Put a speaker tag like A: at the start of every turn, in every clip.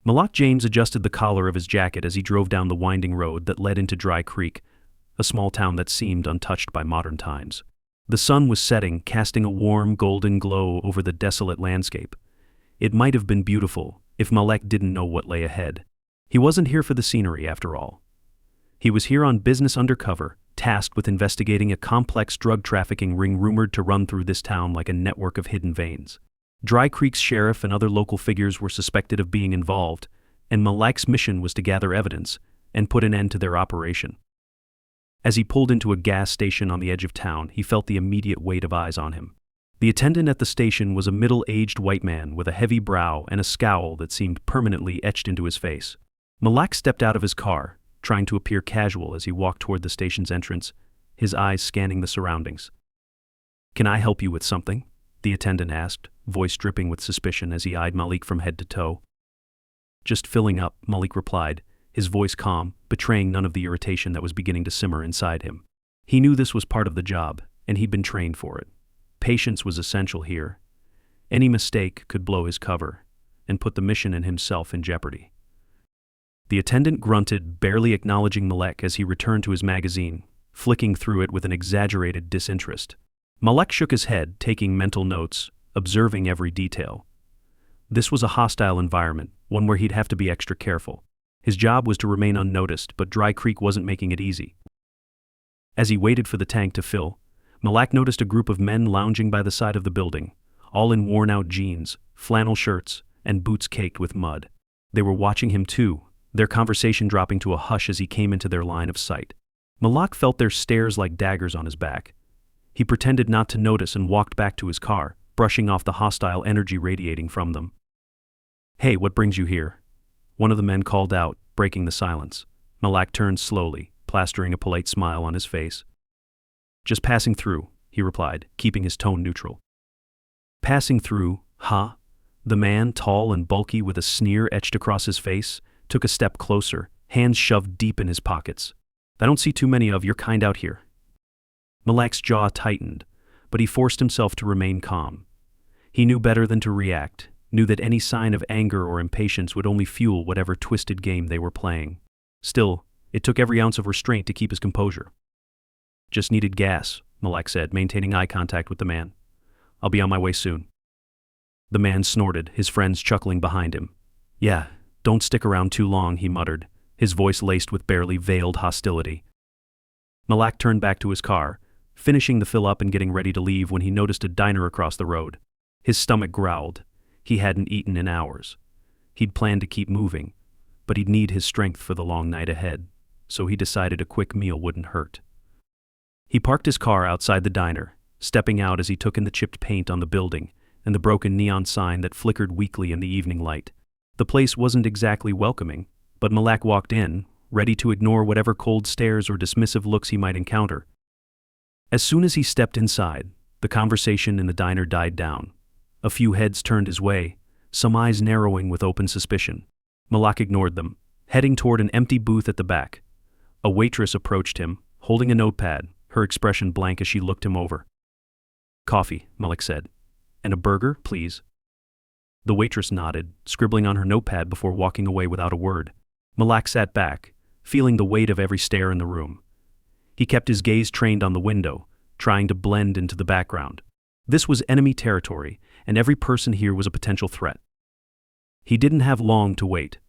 A: Malak James adjusted the collar of his jacket as he drove down the winding road that led into Dry Creek, a small town that seemed untouched by modern times. The sun was setting, casting a warm, golden glow over the desolate landscape. It might have been beautiful if Malek didn't know what lay ahead. He wasn't here for the scenery, after all. He was here on business undercover, tasked with investigating a complex drug trafficking ring rumored to run through this town like a network of hidden veins. Dry Creek's sheriff and other local figures were suspected of being involved, and Malek's mission was to gather evidence and put an end to their operation. As he pulled into a gas station on the edge of town, he felt the immediate weight of eyes on him. The attendant at the station was a middle-aged white man with a heavy brow and a scowl that seemed permanently etched into his face. Malek stepped out of his car, trying to appear casual as he walked toward the station's entrance, his eyes scanning the surroundings. "Can I help you with something?" the attendant asked, voice dripping with suspicion as he eyed Malik from head to toe. "Just filling up," Malik replied, his voice calm, betraying none of the irritation that was beginning to simmer inside him. He knew this was part of the job, and he'd been trained for it. Patience was essential here. Any mistake could blow his cover and put the mission and himself in jeopardy. The attendant grunted, barely acknowledging Malek as he returned to his magazine, flicking through it with an exaggerated disinterest. Malek shook his head, taking mental notes, observing every detail. This was a hostile environment, one where he'd have to be extra careful. His job was to remain unnoticed, but Dry Creek wasn't making it easy. As he waited for the tank to fill, Malek noticed a group of men lounging by the side of the building, all in worn-out jeans, flannel shirts, and boots caked with mud. They were watching him too, their conversation dropping to a hush as he came into their line of sight. Malek felt their stares like daggers on his back. He pretended not to notice and walked back to his car, brushing off the hostile energy radiating from them. "Hey, what brings you here?" one of the men called out, breaking the silence. Malek turned slowly, plastering a polite smile on his face. "Just passing through," he replied, keeping his tone neutral. "Passing through, huh?" The man, tall and bulky with a sneer etched across his face, took a step closer, hands shoved deep in his pockets. "I don't see too many of your kind out here." Malek's jaw tightened, but he forced himself to remain calm. He knew better than to react, knew that any sign of anger or impatience would only fuel whatever twisted game they were playing. Still, it took every ounce of restraint to keep his composure. "Just needed gas," Malek said, maintaining eye contact with the man. "I'll be on my way soon." The man snorted, his friends chuckling behind him. "Yeah, don't stick around too long," he muttered, his voice laced with barely veiled hostility. Malek turned back to his car, finishing the fill-up and getting ready to leave when he noticed a diner across the road. His stomach growled. He hadn't eaten in hours. He'd planned to keep moving, but he'd need his strength for the long night ahead, so he decided a quick meal wouldn't hurt. He parked his car outside the diner, stepping out as he took in the chipped paint on the building and the broken neon sign that flickered weakly in the evening light. The place wasn't exactly welcoming, but Malek walked in, ready to ignore whatever cold stares or dismissive looks he might encounter. As soon as he stepped inside, the conversation in the diner died down. A few heads turned his way, some eyes narrowing with open suspicion. Malek ignored them, heading toward an empty booth at the back. A waitress approached him, holding a notepad, her expression blank as she looked him over. "Coffee," Malek said. "And a burger, please." The waitress nodded, scribbling on her notepad before walking away without a word. Malek sat back, feeling the weight of every stare in the room. He kept his gaze trained on the window, trying to blend into the background. This was enemy territory, and every person here was a potential threat. He didn't have long to wait.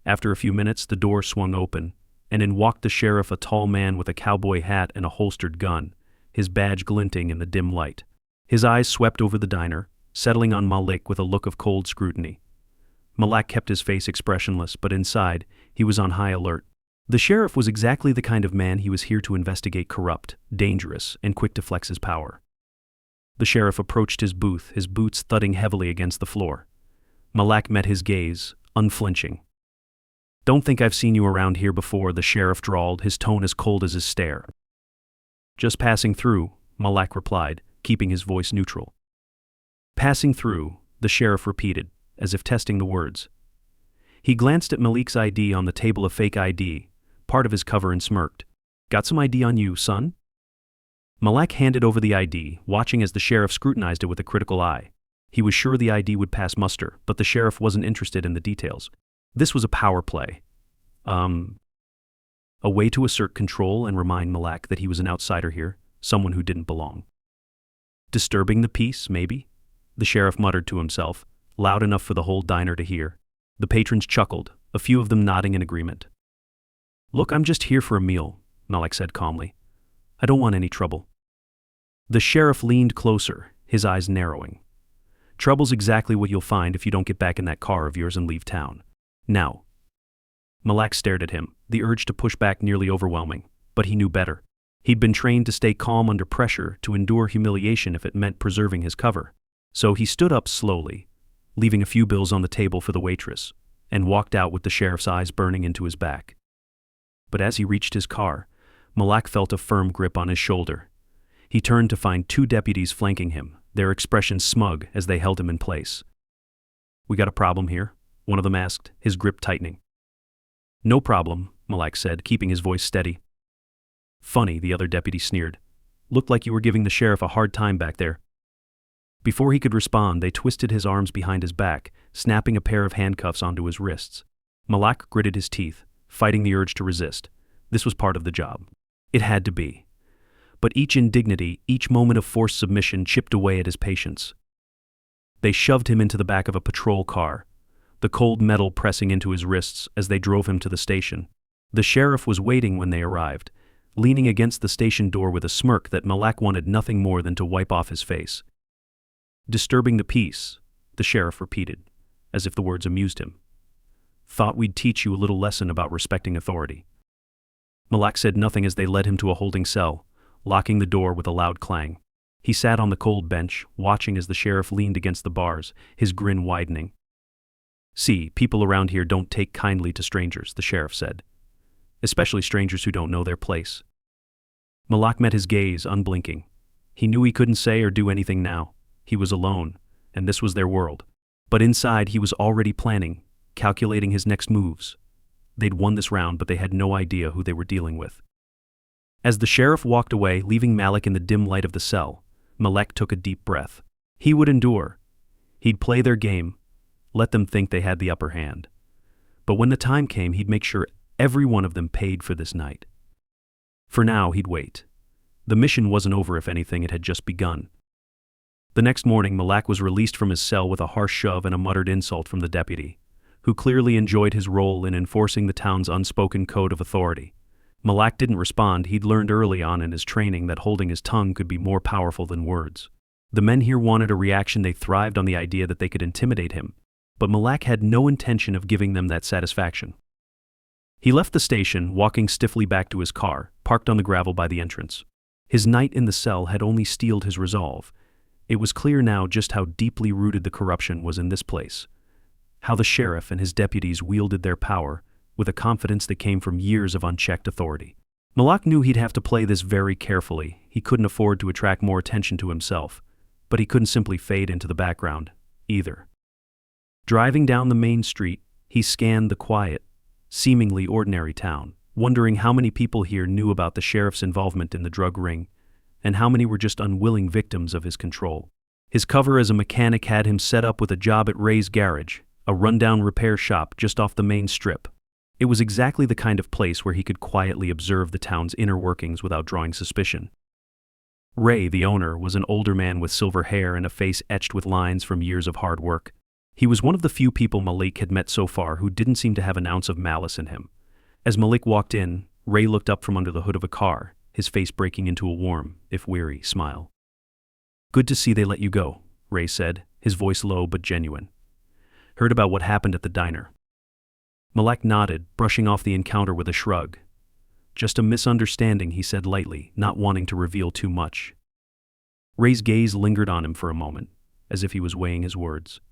A: After a few minutes, the door swung open, and in walked the sheriff, a tall man with a cowboy hat and a holstered gun, his badge glinting in the dim light. His eyes swept over the diner, settling on Malek with a look of cold scrutiny. Malek kept his face expressionless, but inside, he was on high alert. The sheriff was exactly the kind of man he was here to investigate: corrupt, dangerous, and quick to flex his power. The sheriff approached his booth, his boots thudding heavily against the floor. Malek met his gaze, unflinching. "Don't think I've seen you around here before," the sheriff drawled, his tone as cold as his stare. "Just passing through," Malek replied, keeping his voice neutral. "Passing through," the sheriff repeated, as if testing the words. He glanced at Malek's ID on the table of fake ID, part of his cover, and smirked. "Got some ID on you, son?" Malek handed over the ID, watching as the sheriff scrutinized it with a critical eye. He was sure the ID would pass muster, but the sheriff wasn't interested in the details. This was a power play. A way to assert control and remind Malak that he was an outsider here, someone who didn't belong. Disturbing the peace, maybe? The sheriff muttered to himself, loud enough for the whole diner to hear. The patrons chuckled, a few of them nodding in agreement. "Look, I'm just here for a meal," Malak said calmly. "I don't want any trouble." The sheriff leaned closer, his eyes narrowing. "Trouble's exactly what you'll find if you don't get back in that car of yours and leave town. Now." Malak stared at him, the urge to push back nearly overwhelming, but he knew better. He'd been trained to stay calm under pressure, to endure humiliation if it meant preserving his cover. So he stood up slowly, leaving a few bills on the table for the waitress, and walked out with the sheriff's eyes burning into his back. But as he reached his car, Malak felt a firm grip on his shoulder. He turned to find two deputies flanking him, their expressions smug as they held him in place. "We got a problem here?" one of them asked, his grip tightening. "No problem," Malak said, keeping his voice steady. "Funny," the other deputy sneered. "Looked like you were giving the sheriff a hard time back there." Before he could respond, they twisted his arms behind his back, snapping a pair of handcuffs onto his wrists. Malak gritted his teeth, fighting the urge to resist. This was part of the job. It had to be. But each indignity, each moment of forced submission chipped away at his patience. They shoved him into the back of a patrol car, the cold metal pressing into his wrists as they drove him to the station. The sheriff was waiting when they arrived, leaning against the station door with a smirk that Malak wanted nothing more than to wipe off his face. "Disturbing the peace," the sheriff repeated, as if the words amused him. "Thought we'd teach you a little lesson about respecting authority." Malak said nothing as they led him to a holding cell, locking the door with a loud clang. He sat on the cold bench, watching as the sheriff leaned against the bars, his grin widening. "See, people around here don't take kindly to strangers," the sheriff said. "Especially strangers who don't know their place." Malak met his gaze, unblinking. He knew he couldn't say or do anything now. He was alone, and this was their world. But inside he was already planning, calculating his next moves. They'd won this round, but they had no idea who they were dealing with. As the sheriff walked away, leaving Malak in the dim light of the cell, Malak took a deep breath. He would endure. He'd play their game, let them think they had the upper hand. But when the time came, he'd make sure every one of them paid for this night. For now, he'd wait. The mission wasn't over. If anything, it had just begun. The next morning, Malak was released from his cell with a harsh shove and a muttered insult from the deputy, who clearly enjoyed his role in enforcing the town's unspoken code of authority. Malak didn't respond. He'd learned early on in his training that holding his tongue could be more powerful than words. The men here wanted a reaction. They thrived on the idea that they could intimidate him, but Malak had no intention of giving them that satisfaction. He left the station, walking stiffly back to his car, parked on the gravel by the entrance. His night in the cell had only steeled his resolve. It was clear now just how deeply rooted the corruption was in this place. How the sheriff and his deputies wielded their power with a confidence that came from years of unchecked authority. Malak knew he'd have to play this very carefully. He couldn't afford to attract more attention to himself, but he couldn't simply fade into the background, either. Driving down the main street, he scanned the quiet, seemingly ordinary town, wondering how many people here knew about the sheriff's involvement in the drug ring, and how many were just unwilling victims of his control. His cover as a mechanic had him set up with a job at Ray's Garage, a rundown repair shop just off the main strip. It was exactly the kind of place where he could quietly observe the town's inner workings without drawing suspicion. Ray, the owner, was an older man with silver hair and a face etched with lines from years of hard work. He was one of the few people Malik had met so far who didn't seem to have an ounce of malice in him. As Malik walked in, Ray looked up from under the hood of a car, his face breaking into a warm, if weary, smile. "Good to see they let you go," Ray said, his voice low but genuine. "Heard about what happened at the diner." Malak nodded, brushing off the encounter with a shrug. "Just a misunderstanding," he said lightly, not wanting to reveal too much. Ray's gaze lingered on him for a moment, as if he was weighing his words.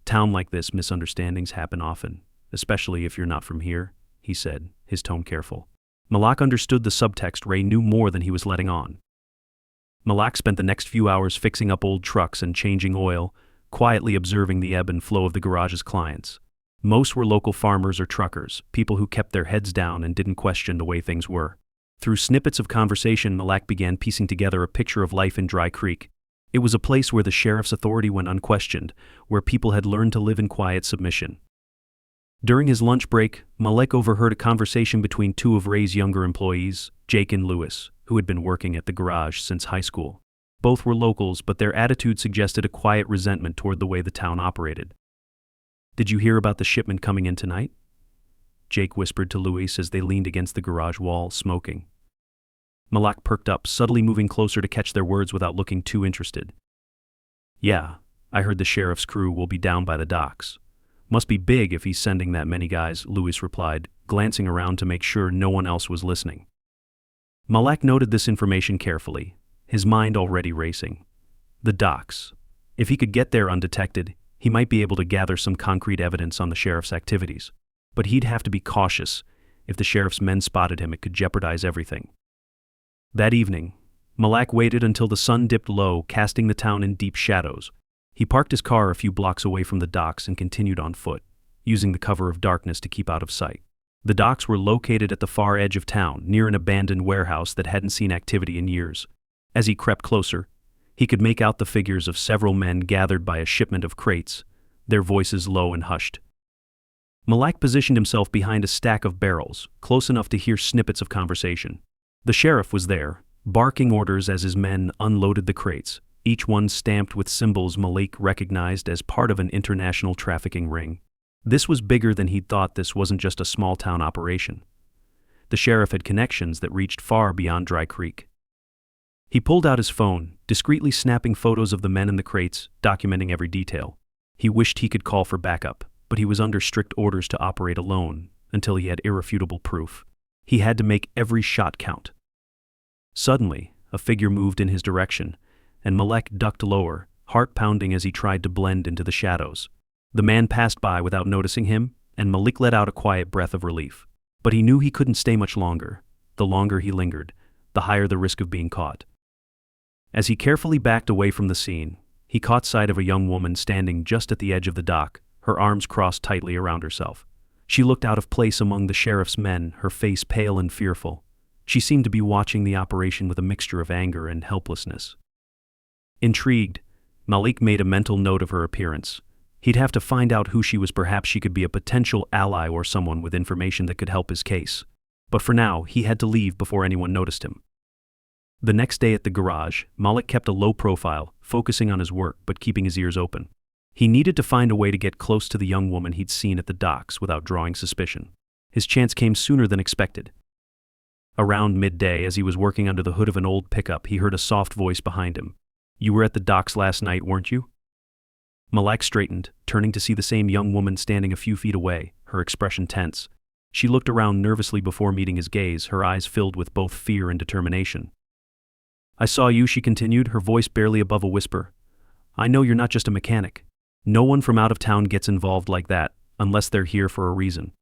A: "Town like this, misunderstandings happen often, especially if you're not from here," he said, his tone careful. Malak understood the subtext. Ray knew more than he was letting on. Malak spent the next few hours fixing up old trucks and changing oil, quietly observing the ebb and flow of the garage's clients. Most were local farmers or truckers, people who kept their heads down and didn't question the way things were. Through snippets of conversation, Malak began piecing together a picture of life in Dry Creek. It was a place where the sheriff's authority went unquestioned, where people had learned to live in quiet submission. During his lunch break, Malek overheard a conversation between two of Ray's younger employees, Jake and Lewis, who had been working at the garage since high school. Both were locals, but their attitude suggested a quiet resentment toward the way the town operated. "Did you hear about the shipment coming in tonight?" Jake whispered to Lewis as they leaned against the garage wall, smoking. Malak perked up, subtly moving closer to catch their words without looking too interested. "Yeah, I heard the sheriff's crew will be down by the docks. Must be big if he's sending that many guys," Lewis replied, glancing around to make sure no one else was listening. Malak noted this information carefully, his mind already racing. The docks. If he could get there undetected, he might be able to gather some concrete evidence on the sheriff's activities. But he'd have to be cautious. If the sheriff's men spotted him, it could jeopardize everything. That evening, Malak waited until the sun dipped low, casting the town in deep shadows. He parked his car a few blocks away from the docks and continued on foot, using the cover of darkness to keep out of sight. The docks were located at the far edge of town, near an abandoned warehouse that hadn't seen activity in years. As he crept closer, he could make out the figures of several men gathered by a shipment of crates, their voices low and hushed. Malak positioned himself behind a stack of barrels, close enough to hear snippets of conversation. The sheriff was there, barking orders as his men unloaded the crates, each one stamped with symbols Malak recognized as part of an international trafficking ring. This was bigger than he'd thought. This wasn't just a small-town operation. The sheriff had connections that reached far beyond Dry Creek. He pulled out his phone, discreetly snapping photos of the men in the crates, documenting every detail. He wished he could call for backup, but he was under strict orders to operate alone until he had irrefutable proof. He had to make every shot count. Suddenly, a figure moved in his direction, and Malek ducked lower, heart pounding as he tried to blend into the shadows. The man passed by without noticing him, and Malek let out a quiet breath of relief. But he knew he couldn't stay much longer. The longer he lingered, the higher the risk of being caught. As he carefully backed away from the scene, he caught sight of a young woman standing just at the edge of the dock, her arms crossed tightly around herself. She looked out of place among the sheriff's men, her face pale and fearful. She seemed to be watching the operation with a mixture of anger and helplessness. Intrigued, Malek made a mental note of her appearance. He'd have to find out who she was. Perhaps she could be a potential ally or someone with information that could help his case. But for now, he had to leave before anyone noticed him. The next day at the garage, Malek kept a low profile, focusing on his work but keeping his ears open. He needed to find a way to get close to the young woman he'd seen at the docks without drawing suspicion. His chance came sooner than expected. Around midday, as he was working under the hood of an old pickup, he heard a soft voice behind him. "You were at the docks last night, weren't you?" Malek straightened, turning to see the same young woman standing a few feet away, her expression tense. She looked around nervously before meeting his gaze, her eyes filled with both fear and determination. "I saw you," she continued, her voice barely above a whisper. "I know you're not just a mechanic. No one from out of town gets involved like that, unless they're here for a reason."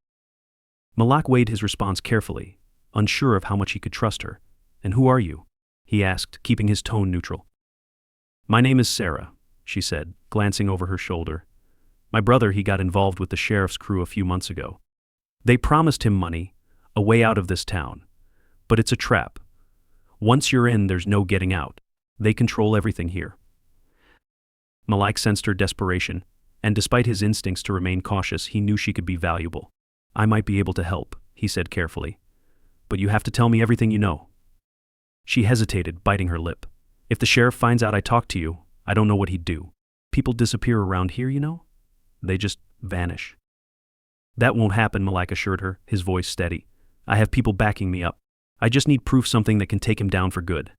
A: Malak weighed his response carefully, unsure of how much he could trust her. "And who are you?" he asked, keeping his tone neutral. "My name is Sarah," she said, glancing over her shoulder. "My brother, he got involved with the sheriff's crew a few months ago. They promised him money, a way out of this town. But it's a trap. Once you're in, there's no getting out. They control everything here." Malak sensed her desperation, and despite his instincts to remain cautious, he knew she could be valuable. "I might be able to help," he said carefully. "But you have to tell me everything you know." She hesitated, biting her lip. "If the sheriff finds out I talked to you, I don't know what he'd do. People disappear around here, you know? They just vanish." "That won't happen," Malak assured her, his voice steady. "I have people backing me up. I just need proof, something that can take him down for good."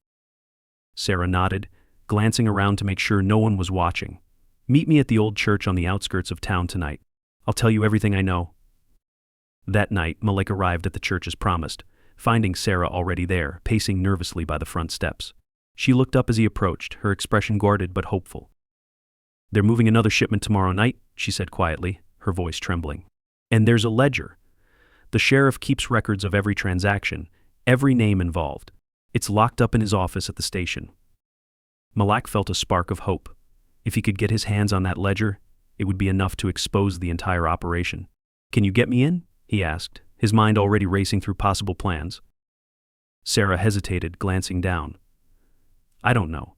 A: Sarah nodded, glancing around to make sure no one was watching. "Meet me at the old church on the outskirts of town tonight. I'll tell you everything I know." That night, Malek arrived at the church as promised, finding Sarah already there, pacing nervously by the front steps. She looked up as he approached, her expression guarded but hopeful. "They're moving another shipment tomorrow night," she said quietly, her voice trembling. "And there's a ledger. The sheriff keeps records of every transaction, every name involved. It's locked up in his office at the station." Malak felt a spark of hope. If he could get his hands on that ledger, it would be enough to expose the entire operation. "Can you get me in?" he asked, his mind already racing through possible plans. Sarah hesitated, glancing down. "I don't know.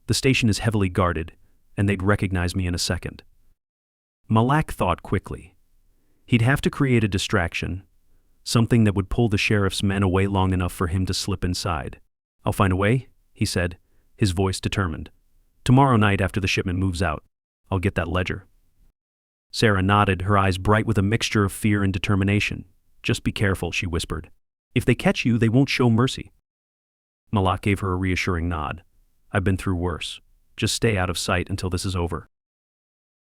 A: The station is heavily guarded, and they'd recognize me in a second." Malak thought quickly. He'd have to create a distraction, something that would pull the sheriff's men away long enough for him to slip inside. "I'll find a way," he said, his voice determined. "Tomorrow night after the shipment moves out, I'll get that ledger." Sarah nodded, her eyes bright with a mixture of fear and determination. "Just be careful," she whispered. "If they catch you, they won't show mercy." Malak gave her a reassuring nod. "I've been through worse. Just stay out of sight until this is over."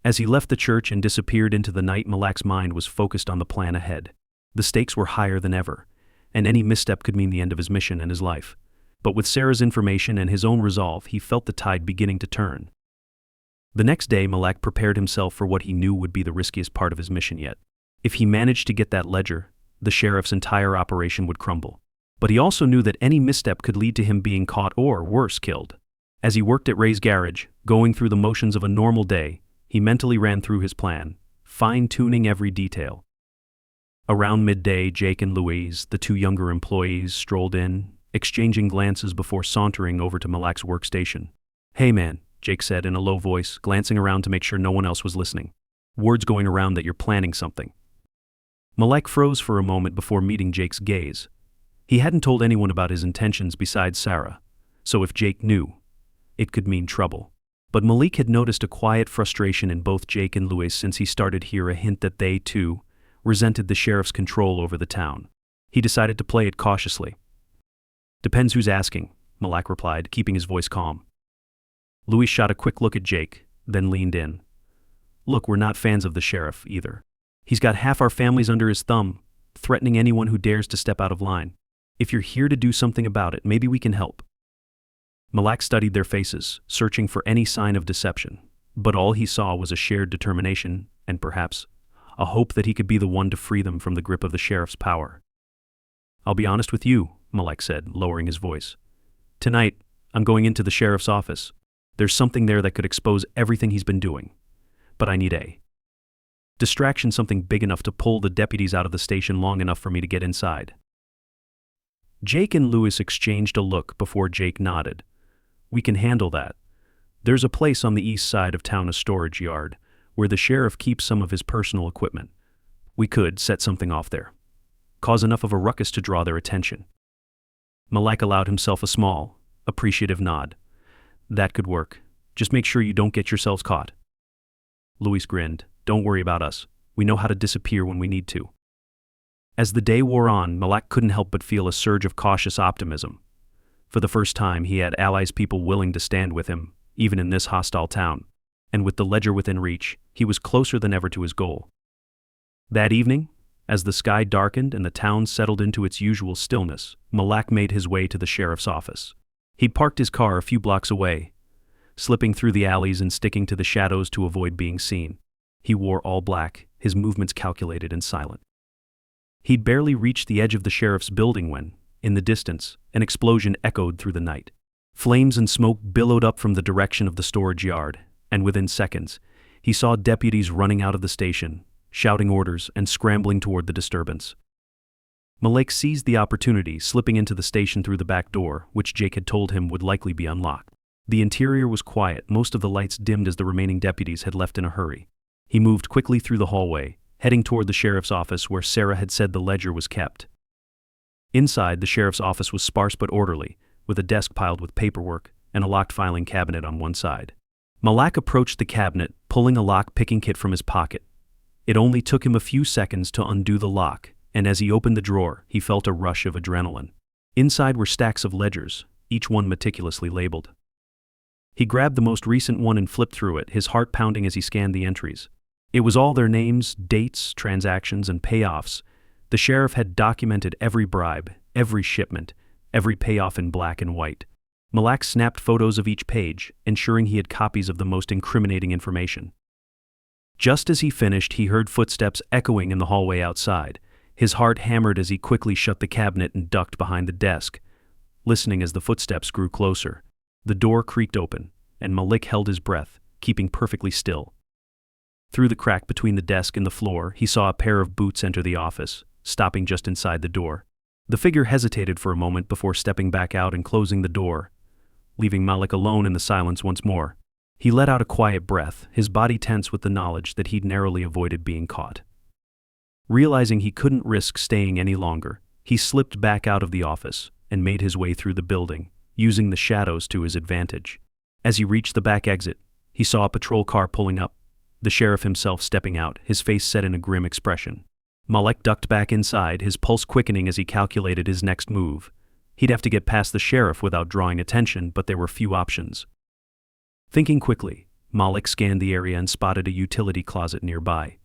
A: As he left the church and disappeared into the night, Malak's mind was focused on the plan ahead. The stakes were higher than ever, and any misstep could mean the end of his mission and his life. But with Sarah's information and his own resolve, he felt the tide beginning to turn. The next day, Malak prepared himself for what he knew would be the riskiest part of his mission yet. If he managed to get that ledger, the sheriff's entire operation would crumble. But he also knew that any misstep could lead to him being caught or, worse, killed. As he worked at Ray's garage, going through the motions of a normal day, he mentally ran through his plan, fine-tuning every detail. Around midday, Jake and Louise, the two younger employees, strolled in, exchanging glances before sauntering over to Malak's workstation. "Hey man," Jake said in a low voice, glancing around to make sure no one else was listening. "Word's going around that you're planning something." Malak froze for a moment before meeting Jake's gaze. He hadn't told anyone about his intentions besides Sarah, so if Jake knew, it could mean trouble. But Malik had noticed a quiet frustration in both Jake and Louis since he started to hear a hint that they, too, resented the sheriff's control over the town. He decided to play it cautiously. "Depends who's asking," Malak replied, keeping his voice calm. Louis shot a quick look at Jake, then leaned in. "Look, we're not fans of the sheriff, either. He's got half our families under his thumb, threatening anyone who dares to step out of line. If you're here to do something about it, maybe we can help." Malak studied their faces, searching for any sign of deception, but all he saw was a shared determination and, perhaps, a hope that he could be the one to free them from the grip of the sheriff's power. "I'll be honest with you," Malak said, lowering his voice. "Tonight, I'm going into the sheriff's office. There's something there that could expose everything he's been doing. But I need a distraction, something big enough to pull the deputies out of the station long enough for me to get inside." Jake and Louis exchanged a look before Jake nodded. "We can handle that. There's a place on the east side of town, a storage yard, where the sheriff keeps some of his personal equipment. We could set something off there. Cause enough of a ruckus to draw their attention." Malak allowed himself a small, appreciative nod. "That could work. Just make sure you don't get yourselves caught." Louis grinned. "Don't worry about us. We know how to disappear when we need to." As the day wore on, Malak couldn't help but feel a surge of cautious optimism. For the first time, he had allies, people willing to stand with him, even in this hostile town. And with the ledger within reach, he was closer than ever to his goal. That evening, as the sky darkened and the town settled into its usual stillness, Malak made his way to the sheriff's office. He'd parked his car a few blocks away, slipping through the alleys and sticking to the shadows to avoid being seen. He wore all black, his movements calculated and silent. He'd barely reached the edge of the sheriff's building when, in the distance, an explosion echoed through the night. Flames and smoke billowed up from the direction of the storage yard, and within seconds, he saw deputies running out of the station, shouting orders and scrambling toward the disturbance. Malak seized the opportunity, slipping into the station through the back door, which Jake had told him would likely be unlocked. The interior was quiet, most of the lights dimmed as the remaining deputies had left in a hurry. He moved quickly through the hallway, heading toward the sheriff's office where Sarah had said the ledger was kept. Inside, the sheriff's office was sparse but orderly, with a desk piled with paperwork and a locked filing cabinet on one side. Malak approached the cabinet, pulling a lock-picking kit from his pocket. It only took him a few seconds to undo the lock, and as he opened the drawer, he felt a rush of adrenaline. Inside were stacks of ledgers, each one meticulously labeled. He grabbed the most recent one and flipped through it, his heart pounding as he scanned the entries. It was all their names, dates, transactions, and payoffs. The sheriff had documented every bribe, every shipment, every payoff in black and white. Malak snapped photos of each page, ensuring he had copies of the most incriminating information. Just as he finished, he heard footsteps echoing in the hallway outside. His heart hammered as he quickly shut the cabinet and ducked behind the desk, listening as the footsteps grew closer. The door creaked open, and Malak held his breath, keeping perfectly still. Through the crack between the desk and the floor, he saw a pair of boots enter the office, stopping just inside the door. The figure hesitated for a moment before stepping back out and closing the door, leaving Malak alone in the silence once more. He let out a quiet breath, his body tense with the knowledge that he'd narrowly avoided being caught. Realizing he couldn't risk staying any longer, he slipped back out of the office and made his way through the building, using the shadows to his advantage. As he reached the back exit, he saw a patrol car pulling up, the sheriff himself stepping out, his face set in a grim expression. Malek ducked back inside, his pulse quickening as he calculated his next move. He'd have to get past the sheriff without drawing attention, but there were few options. Thinking quickly, Malek scanned the area and spotted a utility closet nearby.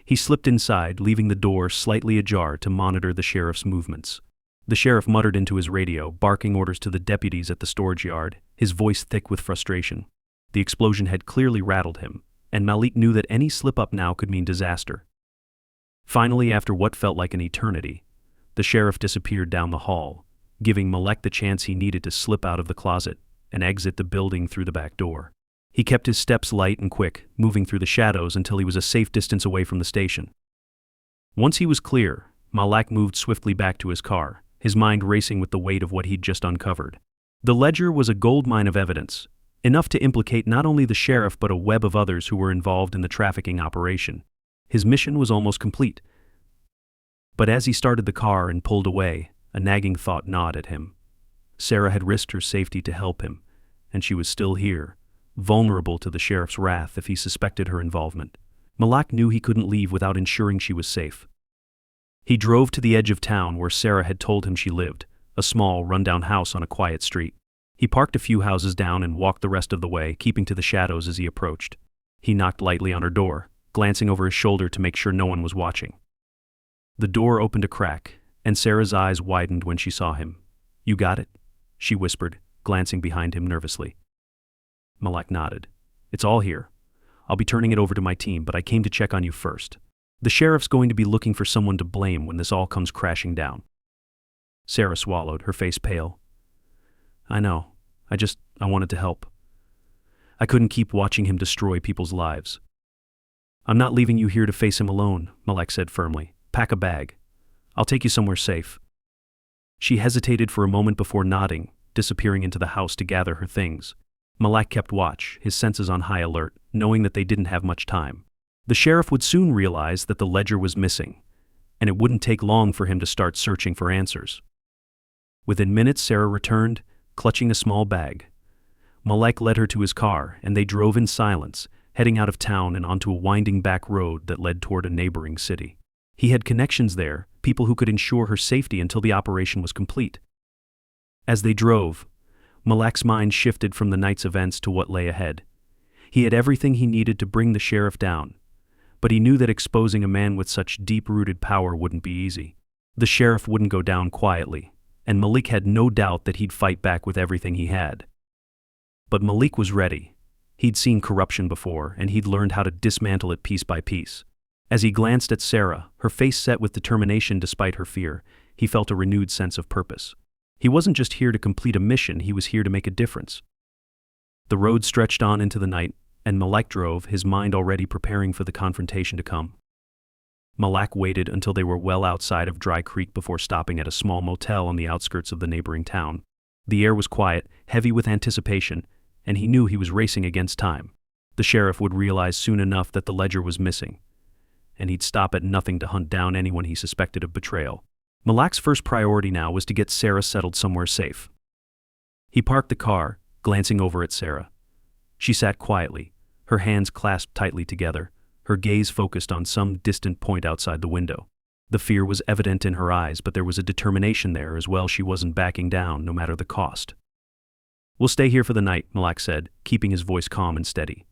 A: He slipped inside, leaving the door slightly ajar to monitor the sheriff's movements. The sheriff muttered into his radio, barking orders to the deputies at the storage yard, his voice thick with frustration. The explosion had clearly rattled him, and Malik knew that any slip-up now could mean disaster. Finally, after what felt like an eternity, the sheriff disappeared down the hall, giving Malek the chance he needed to slip out of the closet and exit the building through the back door. He kept his steps light and quick, moving through the shadows until he was a safe distance away from the station. Once he was clear, Malak moved swiftly back to his car, his mind racing with the weight of what he'd just uncovered. The ledger was a goldmine of evidence, enough to implicate not only the sheriff but a web of others who were involved in the trafficking operation. His mission was almost complete. But as he started the car and pulled away, a nagging thought gnawed at him. Sarah had risked her safety to help him, and she was still here, vulnerable to the sheriff's wrath if he suspected her involvement. Malak knew he couldn't leave without ensuring she was safe. He drove to the edge of town where Sarah had told him she lived, a small, rundown house on a quiet street. He parked a few houses down and walked the rest of the way, keeping to the shadows as he approached. He knocked lightly on her door, glancing over his shoulder to make sure no one was watching. The door opened a crack, and Sarah's eyes widened when she saw him. "You got it?" she whispered, glancing behind him nervously. Malak nodded. "It's all here. I'll be turning it over to my team, but I came to check on you first. The sheriff's going to be looking for someone to blame when this all comes crashing down." Sarah swallowed, her face pale. "I know. I wanted to help. I couldn't keep watching him destroy people's lives." "I'm not leaving you here to face him alone," Malek said firmly. "Pack a bag. I'll take you somewhere safe." She hesitated for a moment before nodding, disappearing into the house to gather her things. Malak kept watch, his senses on high alert, knowing that they didn't have much time. The sheriff would soon realize that the ledger was missing, and it wouldn't take long for him to start searching for answers. Within minutes, Sarah returned, clutching a small bag. Malek led her to his car, and they drove in silence, heading out of town and onto a winding back road that led toward a neighboring city. He had connections there, people who could ensure her safety until the operation was complete. As they drove, Malek's mind shifted from the night's events to what lay ahead. He had everything he needed to bring the sheriff down, but he knew that exposing a man with such deep-rooted power wouldn't be easy. The sheriff wouldn't go down quietly, and Malik had no doubt that he'd fight back with everything he had. But Malik was ready. He'd seen corruption before, and he'd learned how to dismantle it piece by piece. As he glanced at Sarah, her face set with determination despite her fear, he felt a renewed sense of purpose. He wasn't just here to complete a mission, he was here to make a difference. The road stretched on into the night, and Malak drove, his mind already preparing for the confrontation to come. Malak waited until they were well outside of Dry Creek before stopping at a small motel on the outskirts of the neighboring town. The air was quiet, heavy with anticipation, and he knew he was racing against time. The sheriff would realize soon enough that the ledger was missing, and he'd stop at nothing to hunt down anyone he suspected of betrayal. Malak's first priority now was to get Sarah settled somewhere safe. He parked the car, glancing over at Sarah. She sat quietly, her hands clasped tightly together, her gaze focused on some distant point outside the window. The fear was evident in her eyes, but there was a determination there as well. She wasn't backing down, no matter the cost. "We'll stay here for the night," Malak said, keeping his voice calm and steady.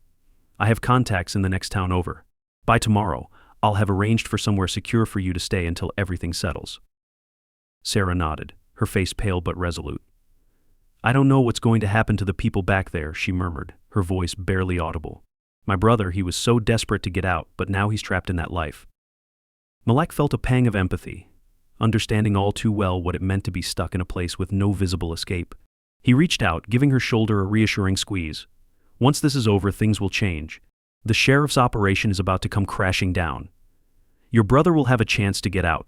A: "I have contacts in the next town over. By tomorrow, I'll have arranged for somewhere secure for you to stay until everything settles." Sarah nodded, her face pale but resolute. "I don't know what's going to happen to the people back there," she murmured, her voice barely audible. "My brother, he was so desperate to get out, but now he's trapped in that life." Malak felt a pang of empathy, understanding all too well what it meant to be stuck in a place with no visible escape. He reached out, giving her shoulder a reassuring squeeze. "Once this is over, things will change. The sheriff's operation is about to come crashing down. Your brother will have a chance to get out."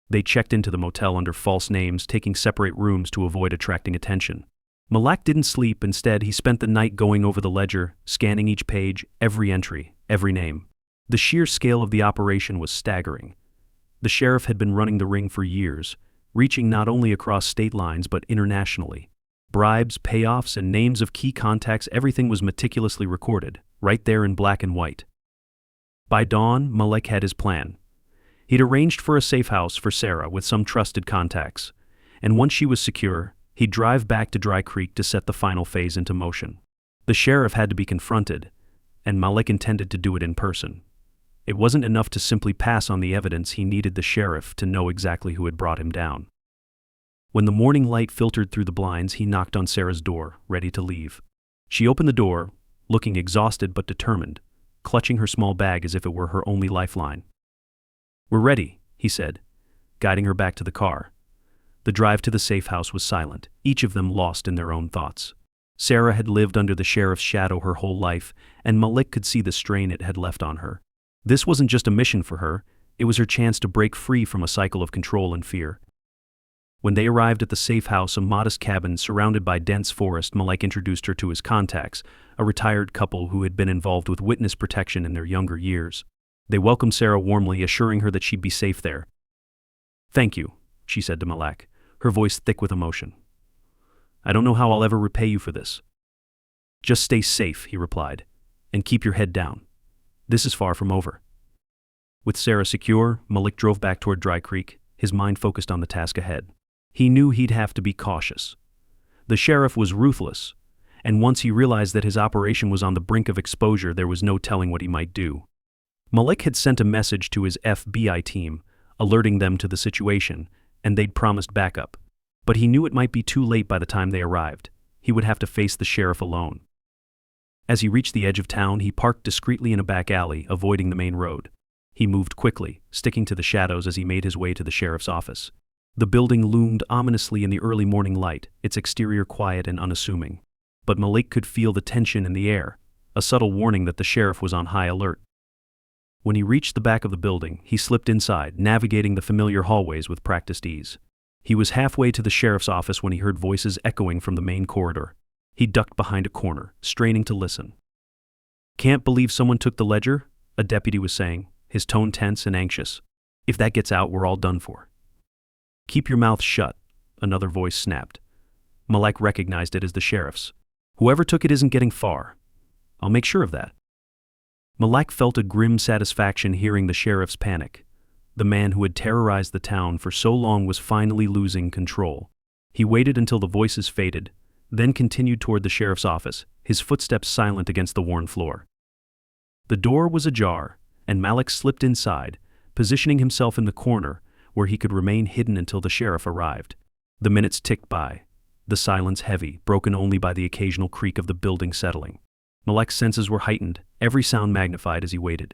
A: They checked into the motel under false names, taking separate rooms to avoid attracting attention. Malak didn't sleep. Instead, he spent the night going over the ledger, scanning each page, every entry, every name. The sheer scale of the operation was staggering. The sheriff had been running the ring for years, reaching not only across state lines but internationally. Bribes, payoffs, and names of key contacts, everything was meticulously recorded, right there in black and white. By dawn, Malik had his plan. He'd arranged for a safe house for Sarah with some trusted contacts, and once she was secure, he'd drive back to Dry Creek to set the final phase into motion. The sheriff had to be confronted, and Malik intended to do it in person. It wasn't enough to simply pass on the evidence. He needed the sheriff to know exactly who had brought him down. When the morning light filtered through the blinds, he knocked on Sarah's door, ready to leave. She opened the door, looking exhausted but determined, clutching her small bag as if it were her only lifeline. "We're ready," he said, guiding her back to the car. The drive to the safe house was silent, each of them lost in their own thoughts. Sarah had lived under the sheriff's shadow her whole life, and Malik could see the strain it had left on her. This wasn't just a mission for her, it was her chance to break free from a cycle of control and fear. When they arrived at the safe house, a modest cabin surrounded by dense forest, Malik introduced her to his contacts, a retired couple who had been involved with witness protection in their younger years. They welcomed Sarah warmly, assuring her that she'd be safe there. "Thank you," she said to Malik, her voice thick with emotion. "I don't know how I'll ever repay you for this." "Just stay safe," he replied, "and keep your head down. This is far from over." With Sarah secure, Malik drove back toward Dry Creek, his mind focused on the task ahead. He knew he'd have to be cautious. The sheriff was ruthless, and once he realized that his operation was on the brink of exposure, there was no telling what he might do. Malik had sent a message to his FBI team, alerting them to the situation, and they'd promised backup. But he knew it might be too late by the time they arrived. He would have to face the sheriff alone. As he reached the edge of town, he parked discreetly in a back alley, avoiding the main road. He moved quickly, sticking to the shadows as he made his way to the sheriff's office. The building loomed ominously in the early morning light, its exterior quiet and unassuming. But Malik could feel the tension in the air, a subtle warning that the sheriff was on high alert. When he reached the back of the building, he slipped inside, navigating the familiar hallways with practiced ease. He was halfway to the sheriff's office when he heard voices echoing from the main corridor. He ducked behind a corner, straining to listen. "Can't believe someone took the ledger," a deputy was saying, his tone tense and anxious. "If that gets out, we're all done for." "Keep your mouth shut," another voice snapped. Malik recognized it as the sheriff's. "Whoever took it isn't getting far. I'll make sure of that." Malik felt a grim satisfaction hearing the sheriff's panic. The man who had terrorized the town for so long was finally losing control. He waited until the voices faded, then continued toward the sheriff's office, his footsteps silent against the worn floor. The door was ajar, and Malik slipped inside, positioning himself in the corner where he could remain hidden until the sheriff arrived. The minutes ticked by, the silence heavy, broken only by the occasional creak of the building settling. Malik's senses were heightened, every sound magnified as he waited.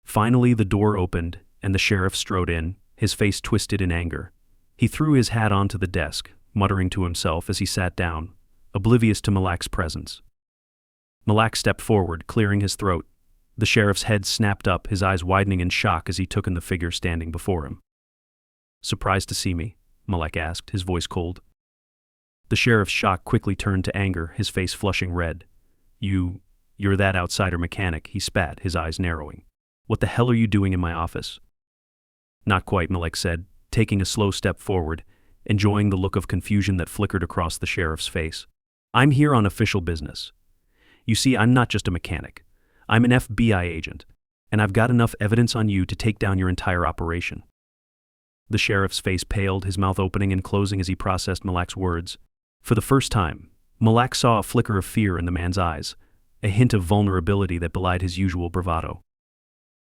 A: Finally, the door opened, and the sheriff strode in, his face twisted in anger. He threw his hat onto the desk, muttering to himself as he sat down, oblivious to Malik's presence. Malik stepped forward, clearing his throat. The sheriff's head snapped up, his eyes widening in shock as he took in the figure standing before him. "Surprised to see me?" Malik asked, his voice cold. The sheriff's shock quickly turned to anger, his face flushing red. You're that outsider mechanic," he spat, his eyes narrowing. "What the hell are you doing in my office?" "Not quite," Malik said, taking a slow step forward, enjoying the look of confusion that flickered across the sheriff's face. "I'm here on official business. You see, I'm not just a mechanic. I'm an FBI agent, and I've got enough evidence on you to take down your entire operation." The sheriff's face paled, his mouth opening and closing as he processed Malik's words. For the first time, Malik saw a flicker of fear in the man's eyes, a hint of vulnerability that belied his usual bravado.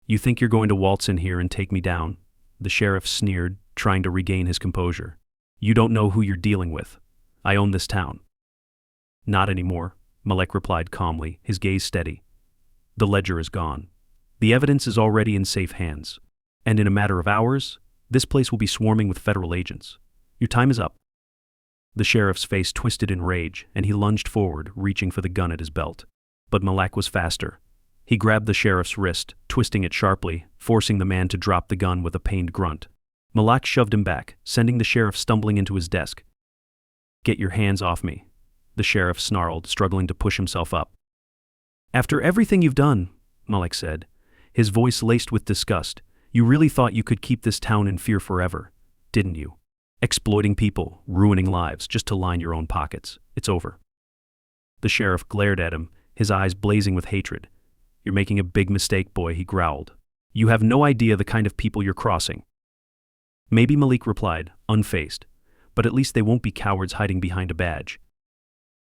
A: "You think you're going to waltz in here and take me down?" the sheriff sneered, trying to regain his composure. "You don't know who you're dealing with. I own this town." "Not anymore," Malik replied calmly, his gaze steady. "The ledger is gone. The evidence is already in safe hands. And in a matter of hours, this place will be swarming with federal agents. Your time is up." The sheriff's face twisted in rage, and he lunged forward, reaching for the gun at his belt. But Malik was faster. He grabbed the sheriff's wrist, twisting it sharply, forcing the man to drop the gun with a pained grunt. Malik shoved him back, sending the sheriff stumbling into his desk. "Get your hands off me," the sheriff snarled, struggling to push himself up. "After everything you've done," Malik said, his voice laced with disgust. "You really thought you could keep this town in fear forever, didn't you? Exploiting people, ruining lives, just to line your own pockets. It's over." The sheriff glared at him, his eyes blazing with hatred. "You're making a big mistake, boy," he growled. "You have no idea the kind of people you're crossing." "Maybe," Malik replied, unfazed, "but at least they won't be cowards hiding behind a badge."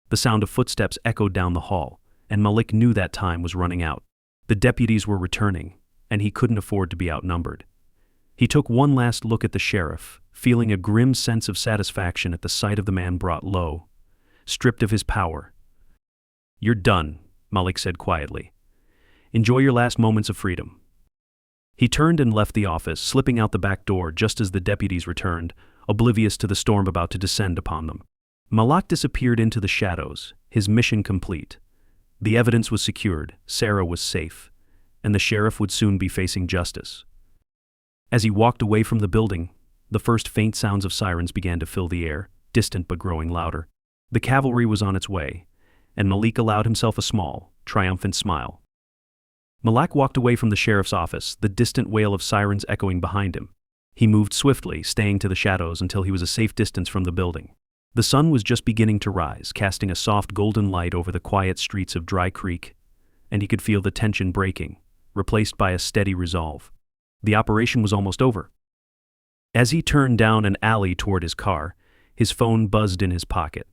A: The sound of footsteps echoed down the hall, and Malik knew that time was running out. The deputies were returning, and he couldn't afford to be outnumbered. He took one last look at the sheriff, feeling a grim sense of satisfaction at the sight of the man brought low, stripped of his power. "You're done," Malik said quietly. "Enjoy your last moments of freedom." He turned and left the office, slipping out the back door just as the deputies returned, oblivious to the storm about to descend upon them. Malik disappeared into the shadows, his mission complete. The evidence was secured, Sarah was safe, and the sheriff would soon be facing justice. As he walked away from the building, the first faint sounds of sirens began to fill the air, distant but growing louder. The cavalry was on its way, and Malik allowed himself a small, triumphant smile. Malik walked away from the sheriff's office, the distant wail of sirens echoing behind him. He moved swiftly, staying to the shadows until he was a safe distance from the building. The sun was just beginning to rise, casting a soft golden light over the quiet streets of Dry Creek, and he could feel the tension breaking, replaced by a steady resolve. The operation was almost over. As he turned down an alley toward his car, his phone buzzed in his pocket.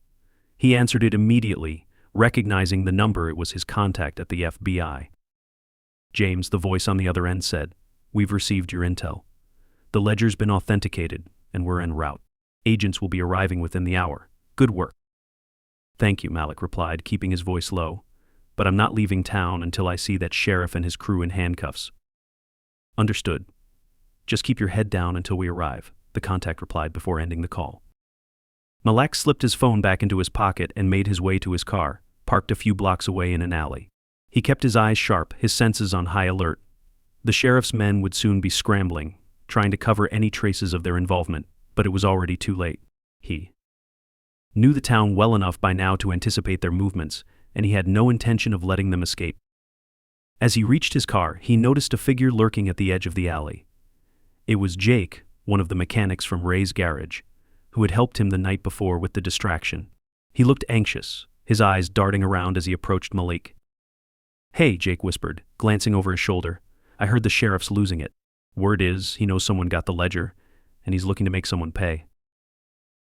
A: He answered it immediately, recognizing the number. It was his contact at the FBI. "James," the voice on the other end said, "we've received your intel. The ledger's been authenticated, and we're en route. Agents will be arriving within the hour. Good work." "Thank you," Malik replied, keeping his voice low. "But I'm not leaving town until I see that sheriff and his crew in handcuffs." "Understood. Just keep your head down until we arrive," the contact replied before ending the call. Malik slipped his phone back into his pocket and made his way to his car, parked a few blocks away in an alley. He kept his eyes sharp, his senses on high alert. The sheriff's men would soon be scrambling, trying to cover any traces of their involvement, but it was already too late. He knew the town well enough by now to anticipate their movements, and he had no intention of letting them escape. As he reached his car, he noticed a figure lurking at the edge of the alley. It was Jake, one of the mechanics from Ray's garage, who had helped him the night before with the distraction. He looked anxious, his eyes darting around as he approached Malik. "Hey," Jake whispered, glancing over his shoulder. "I heard the sheriff's losing it. Word is, he knows someone got the ledger, and he's looking to make someone pay."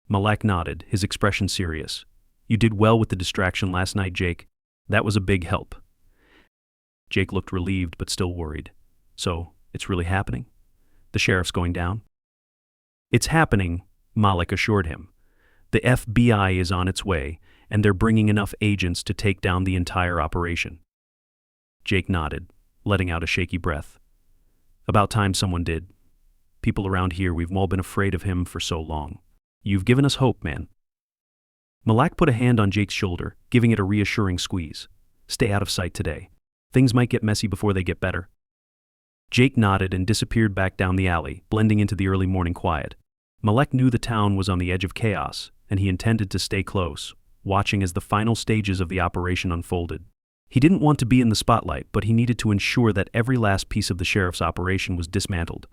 A: Malik nodded, his expression serious. "You did well with the distraction last night, Jake. That was a big help." Jake looked relieved but still worried. "So, it's really happening? The sheriff's going down?" "It's happening," Malik assured him. "The FBI is on its way, and they're bringing enough agents to take down the entire operation." Jake nodded, letting out a shaky breath. "About time someone did. People around here, we've all been afraid of him for so long. You've given us hope, man." Malik put a hand on Jake's shoulder, giving it a reassuring squeeze. "Stay out of sight today. Things might get messy before they get better." Jake nodded and disappeared back down the alley, blending into the early morning quiet. Malik knew the town was on the edge of chaos, and he intended to stay close, watching as the final stages of the operation unfolded. He didn't want to be in the spotlight, but he needed to ensure that every last piece of the sheriff's operation was dismantled.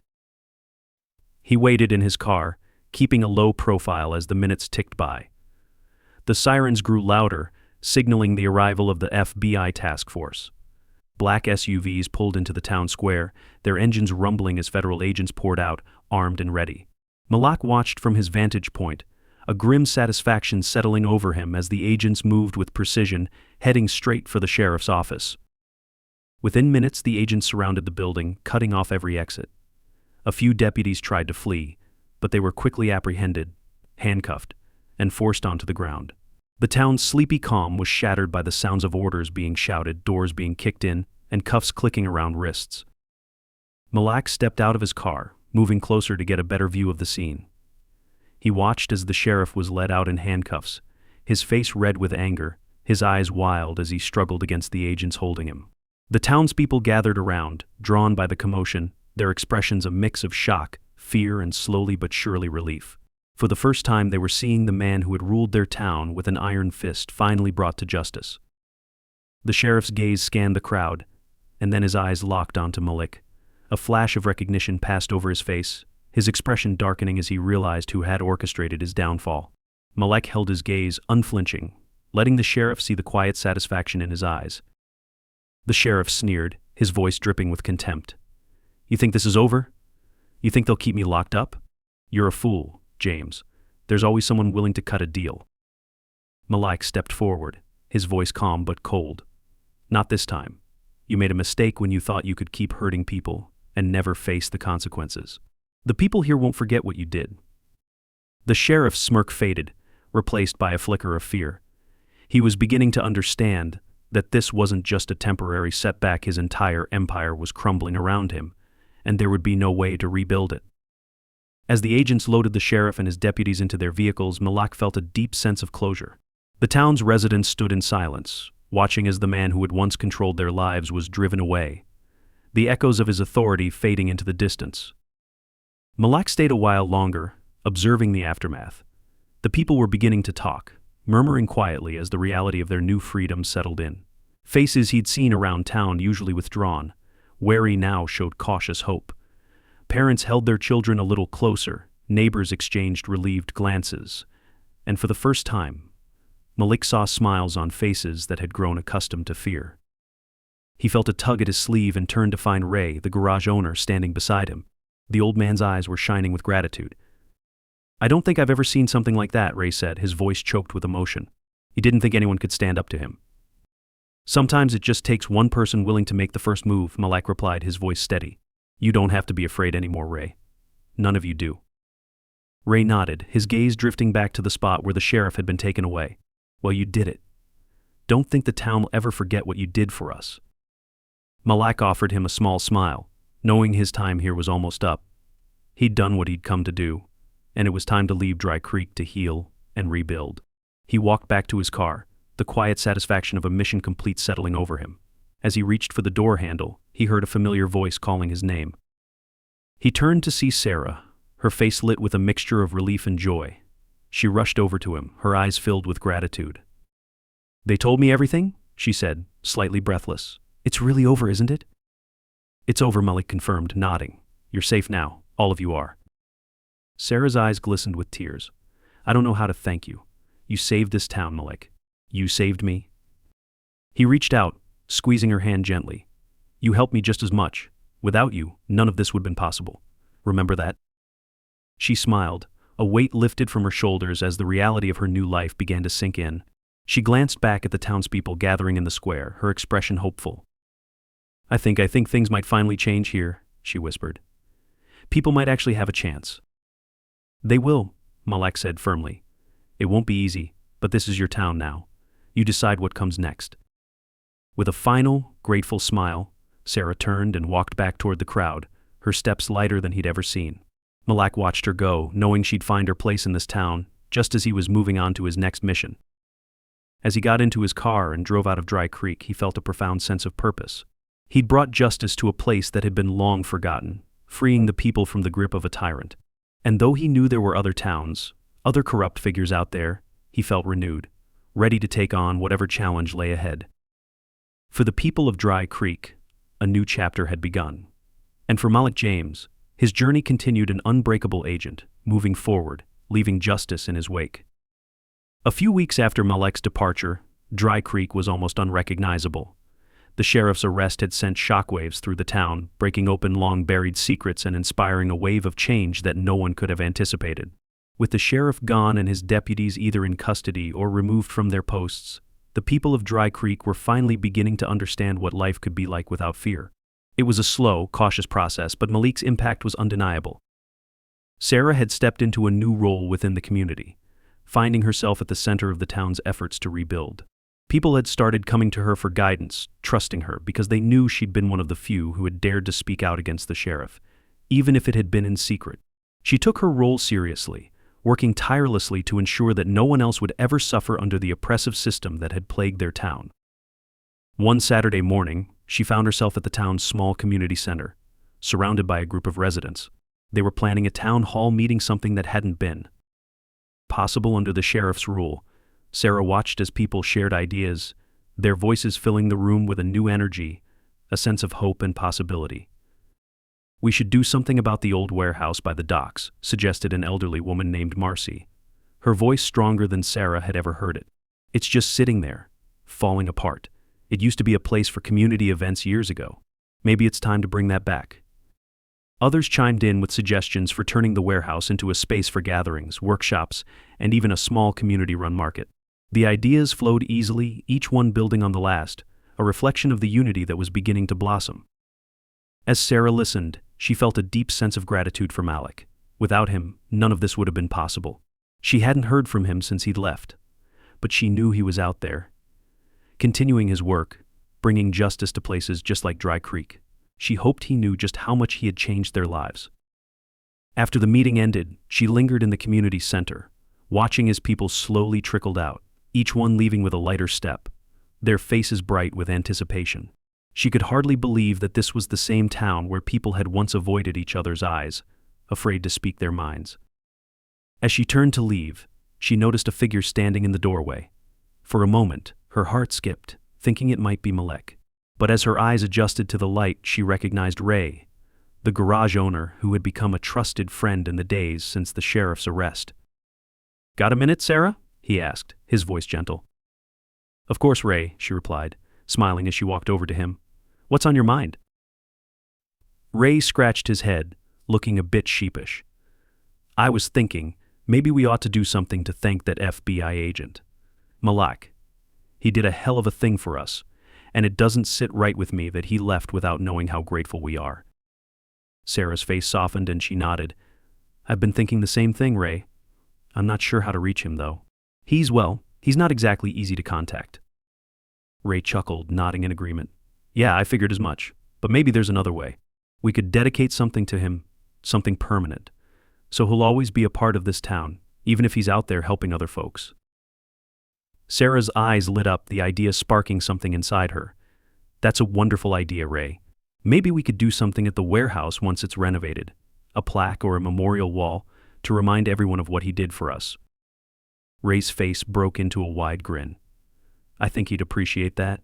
A: He waited in his car, keeping a low profile as the minutes ticked by. The sirens grew louder, signaling the arrival of the FBI task force. Black SUVs pulled into the town square, their engines rumbling as federal agents poured out, armed and ready. Malik watched from his vantage point, a grim satisfaction settling over him as the agents moved with precision, heading straight for the sheriff's office. Within minutes, the agents surrounded the building, cutting off every exit. A few deputies tried to flee, but they were quickly apprehended, handcuffed, and forced onto the ground. The town's sleepy calm was shattered by the sounds of orders being shouted, doors being kicked in, and cuffs clicking around wrists. Malik stepped out of his car, moving closer to get a better view of the scene. He watched as the sheriff was led out in handcuffs, his face red with anger, his eyes wild as he struggled against the agents holding him. The townspeople gathered around, drawn by the commotion, their expressions a mix of shock, fear, and slowly but surely relief. For the first time, they were seeing the man who had ruled their town with an iron fist finally brought to justice. The sheriff's gaze scanned the crowd, and then his eyes locked onto Malik. A flash of recognition passed over his face, his expression darkening as he realized who had orchestrated his downfall. Malik held his gaze unflinching, letting the sheriff see the quiet satisfaction in his eyes. The sheriff sneered, his voice dripping with contempt. "You think this is over? You think they'll keep me locked up? You're a fool, James. There's always someone willing to cut a deal." Malik stepped forward, his voice calm but cold. "Not this time. You made a mistake when you thought you could keep hurting people and never face the consequences. The people here won't forget what you did." The sheriff's smirk faded, replaced by a flicker of fear. He was beginning to understand that this wasn't just a temporary setback. His entire empire was crumbling around him, and there would be no way to rebuild it. As the agents loaded the sheriff and his deputies into their vehicles, Malik felt a deep sense of closure. The town's residents stood in silence, watching as the man who had once controlled their lives was driven away, the echoes of his authority fading into the distance. Malik stayed a while longer, observing the aftermath. The people were beginning to talk, murmuring quietly as the reality of their new freedom settled in. Faces he'd seen around town, usually withdrawn, wary now showed cautious hope. Parents held their children a little closer, neighbors exchanged relieved glances, and for the first time, Malik saw smiles on faces that had grown accustomed to fear. He felt a tug at his sleeve and turned to find Ray, the garage owner, standing beside him. The old man's eyes were shining with gratitude. "I don't think I've ever seen something like that," Ray said, his voice choked with emotion. He didn't think anyone could stand up to him. "Sometimes it just takes one person willing to make the first move," Malik replied, his voice steady. "You don't have to be afraid anymore, Ray. None of you do." Ray nodded, his gaze drifting back to the spot where the sheriff had been taken away. "Well, you did it. Don't think the town will ever forget what you did for us." Malik offered him a small smile, knowing his time here was almost up. He'd done what he'd come to do, and it was time to leave Dry Creek to heal and rebuild. He walked back to his car, the quiet satisfaction of a mission complete settling over him. As he reached for the door handle, he heard a familiar voice calling his name. He turned to see Sarah, her face lit with a mixture of relief and joy. She rushed over to him, her eyes filled with gratitude. "They told me everything?" she said, slightly breathless. "It's really over, isn't it?" "It's over," Malik confirmed, nodding. "You're safe now, all of you are." Sarah's eyes glistened with tears. "I don't know how to thank you. You saved this town, Malik. You saved me." He reached out, squeezing her hand gently. "You helped me just as much. Without you, none of this would have been possible. Remember that?" She smiled, a weight lifted from her shoulders as the reality of her new life began to sink in. She glanced back at the townspeople gathering in the square, her expression hopeful. I think things might finally change here," she whispered. "People might actually have a chance." "They will," Malik said firmly. "It won't be easy, but this is your town now. You decide what comes next." With a final, grateful smile, Sarah turned and walked back toward the crowd, her steps lighter than he'd ever seen. Malik watched her go, knowing she'd find her place in this town, just as he was moving on to his next mission. As he got into his car and drove out of Dry Creek, he felt a profound sense of purpose. He'd brought justice to a place that had been long forgotten, freeing the people from the grip of a tyrant. And though he knew there were other towns, other corrupt figures out there, he felt renewed, ready to take on whatever challenge lay ahead. For the people of Dry Creek, a new chapter had begun. And for Malik James, his journey continued an unbreakable agent, moving forward, leaving justice in his wake. A few weeks after Malik's departure, Dry Creek was almost unrecognizable. The sheriff's arrest had sent shockwaves through the town, breaking open long-buried secrets and inspiring a wave of change that no one could have anticipated. With the sheriff gone and his deputies either in custody or removed from their posts, the people of Dry Creek were finally beginning to understand what life could be like without fear. It was a slow, cautious process, but Malik's impact was undeniable. Sarah had stepped into a new role within the community, finding herself at the center of the town's efforts to rebuild. People had started coming to her for guidance, trusting her because they knew she'd been one of the few who had dared to speak out against the sheriff, even if it had been in secret. She took her role seriously, working tirelessly to ensure that no one else would ever suffer under the oppressive system that had plagued their town. One Saturday morning, she found herself at the town's small community center, surrounded by a group of residents. They were planning a town hall meeting, something that hadn't been possible under the sheriff's rule. Sarah watched as people shared ideas, their voices filling the room with a new energy, a sense of hope and possibility. "We should do something about the old warehouse by the docks," suggested an elderly woman named Marcy, her voice stronger than Sarah had ever heard it. "It's just sitting there, falling apart. It used to be a place for community events years ago. Maybe it's time to bring that back." Others chimed in with suggestions for turning the warehouse into a space for gatherings, workshops, and even a small community-run market. The ideas flowed easily, each one building on the last, a reflection of the unity that was beginning to blossom. As Sarah listened, she felt a deep sense of gratitude for Malik. Without him, none of this would have been possible. She hadn't heard from him since he'd left, but she knew he was out there, continuing his work, bringing justice to places just like Dry Creek. She hoped he knew just how much he had changed their lives. After the meeting ended, she lingered in the community center, watching as people slowly trickled out, each one leaving with a lighter step, their faces bright with anticipation. She could hardly believe that this was the same town where people had once avoided each other's eyes, afraid to speak their minds. As she turned to leave, she noticed a figure standing in the doorway. For a moment, her heart skipped, thinking it might be Malek. But as her eyes adjusted to the light, she recognized Ray, the garage owner who had become a trusted friend in the days since the sheriff's arrest. "Got a minute, Sarah?" he asked, his voice gentle. "Of course, Ray," she replied, smiling as she walked over to him. "What's on your mind?" Ray scratched his head, looking a bit sheepish. "I was thinking, maybe we ought to do something to thank that FBI agent. Malak. He did a hell of a thing for us, and it doesn't sit right with me that he left without knowing how grateful we are." Sarah's face softened and she nodded. "I've been thinking the same thing, Ray. I'm not sure how to reach him, though. He's not exactly easy to contact." Ray chuckled, nodding in agreement. "Yeah, I figured as much, but maybe there's another way. We could dedicate something to him, something permanent, so he'll always be a part of this town, even if he's out there helping other folks." Sarah's eyes lit up, the idea sparking something inside her. "That's a wonderful idea, Ray. Maybe we could do something at the warehouse once it's renovated, a plaque or a memorial wall to remind everyone of what he did for us." Ray's face broke into a wide grin. "I think he'd appreciate that.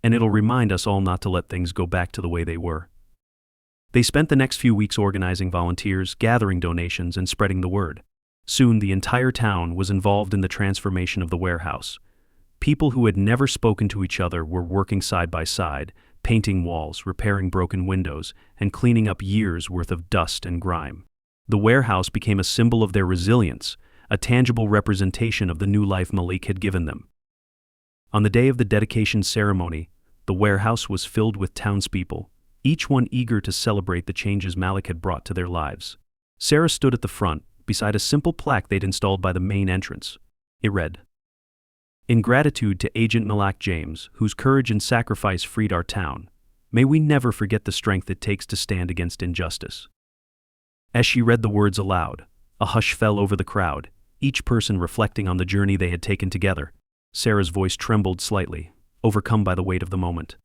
A: And it'll remind us all not to let things go back to the way they were." They spent the next few weeks organizing volunteers, gathering donations, and spreading the word. Soon the entire town was involved in the transformation of the warehouse. People who had never spoken to each other were working side by side, painting walls, repairing broken windows, and cleaning up years' worth of dust and grime. The warehouse became a symbol of their resilience, a tangible representation of the new life Malik had given them. On the day of the dedication ceremony, the warehouse was filled with townspeople, each one eager to celebrate the changes Malik had brought to their lives. Sarah stood at the front, beside a simple plaque they'd installed by the main entrance. It read, "In gratitude to Agent Malak James, whose courage and sacrifice freed our town, may we never forget the strength it takes to stand against injustice." As she read the words aloud, a hush fell over the crowd, each person reflecting on the journey they had taken together. Sarah's voice trembled slightly, overcome by the weight of the moment.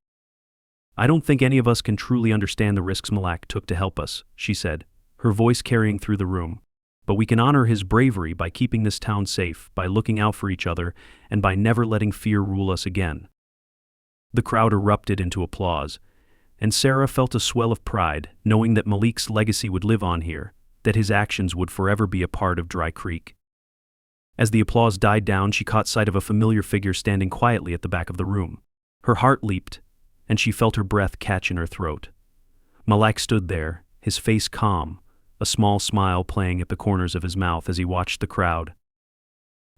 A: "I don't think any of us can truly understand the risks Malak took to help us," she said, her voice carrying through the room. "But we can honor his bravery by keeping this town safe, by looking out for each other, and by never letting fear rule us again." The crowd erupted into applause, and Sarah felt a swell of pride, knowing that Malik's legacy would live on here, that his actions would forever be a part of Dry Creek. As the applause died down, she caught sight of a familiar figure standing quietly at the back of the room. Her heart leaped, and she felt her breath catch in her throat. Malak stood there, his face calm, a small smile playing at the corners of his mouth as he watched the crowd.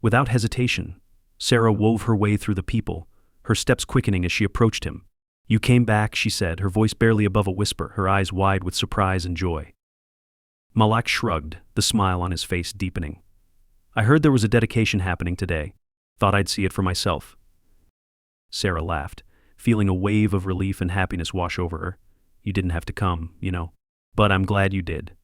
A: Without hesitation, Sarah wove her way through the people, her steps quickening as she approached him. "You came back," she said, her voice barely above a whisper, her eyes wide with surprise and joy. Malak shrugged, the smile on his face deepening. "I heard there was a dedication happening today. Thought I'd see it for myself." Sarah laughed, feeling a wave of relief and happiness wash over her. "You didn't have to come, but I'm glad you did."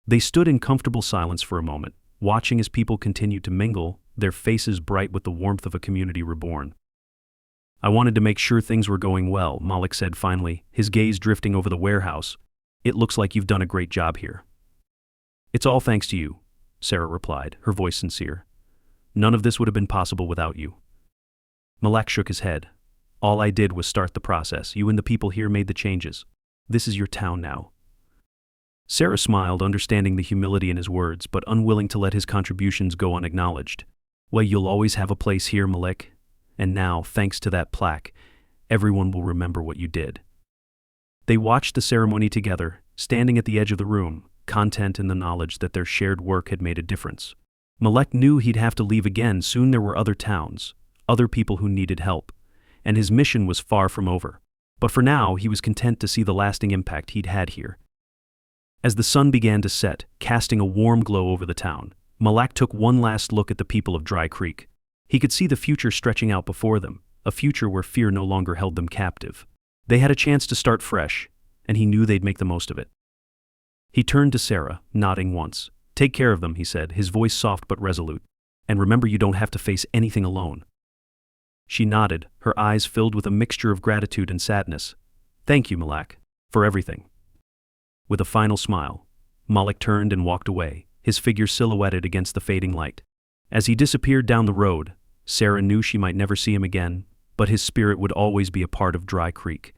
A: They stood in comfortable silence for a moment, watching as people continued to mingle, their faces bright with the warmth of a community reborn. "I wanted to make sure things were going well," Malik said finally, his gaze drifting over the warehouse. "It looks like you've done a great job here." "It's all thanks to you," Sarah replied, her voice sincere. "None of this would have been possible without you." Malak shook his head. All I did was start the process. You and the people here made the changes. This is your town now." Sarah smiled, understanding the humility in his words, but unwilling to let his contributions go unacknowledged. "Well, you'll always have a place here, Malik. And now, thanks to that plaque, everyone will remember what you did." They watched the ceremony together, standing at the edge of the room, content in the knowledge that their shared work had made a difference. Malek knew he'd have to leave again. Soon there were other towns, other people who needed help, and his mission was far from over. But for now, he was content to see the lasting impact he'd had here. As the sun began to set, casting a warm glow over the town, Malak took one last look at the people of Dry Creek. He could see the future stretching out before them, a future where fear no longer held them captive. They had a chance to start fresh, and he knew they'd make the most of it. He turned to Sarah, nodding once. "Take care of them," he said, his voice soft but resolute. "And remember, you don't have to face anything alone." She nodded, her eyes filled with a mixture of gratitude and sadness. "Thank you, Malak, for everything." With a final smile, Malik turned and walked away, his figure silhouetted against the fading light. As he disappeared down the road, Sarah knew she might never see him again, but his spirit would always be a part of Dry Creek.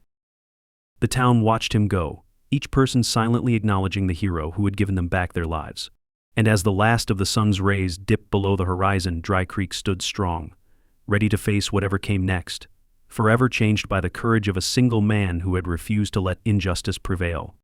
A: The town watched him go, each person silently acknowledging the hero who had given them back their lives. And as the last of the sun's rays dipped below the horizon, Dry Creek stood strong, ready to face whatever came next, forever changed by the courage of a single man who had refused to let injustice prevail.